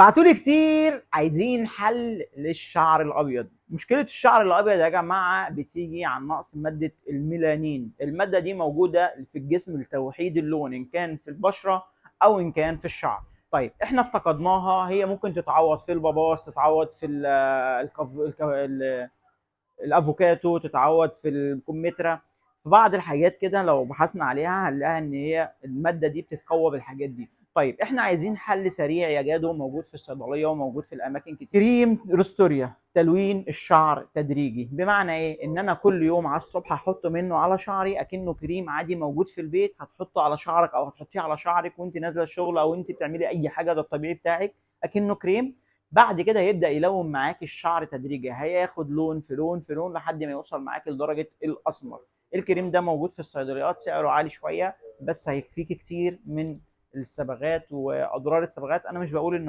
بعتولي كتير عايزين حل للشعر الابيض. مشكله الشعر الابيض يا جماعه بتيجي عن نقص ماده الميلانين. الماده دي موجوده في الجسم لتوحيد اللون، ان كان في البشره او ان كان في الشعر. طيب احنا افتقدناها. هي ممكن تتعوض في الباباس، تتعوض في الافوكاتو، تتعوض في الكمثرى، في بعض الحاجات كده. لو بحثنا عليها هنلاقيها ان هي الماده دي بتتقوى بالحاجات دي. طيب احنا عايزين حل سريع يا جادو، موجود في الصيدليه وموجود في الاماكن كتير. كريم روستوريا تلوين الشعر تدريجي. بمعنى ايه؟ ان انا كل يوم على الصبح هحط منه على شعري اكنه كريم عادي موجود في البيت، هتحطه على شعرك او هتحطيه على شعرك وانت نازله الشغل او انت بتعملي اي حاجه، ده الطبيعي بتاعك، اكنه كريم. بعد كده يبدا يلون معاك الشعر تدريجي، هياخد لون في لون في لون لحد ما يوصل معاك لدرجه الاسمر. الكريم ده موجود في الصيدليات، سعره عالي شويه بس هيكفيك كتير من الصبغات واضرار الصبغات. انا مش بقول ان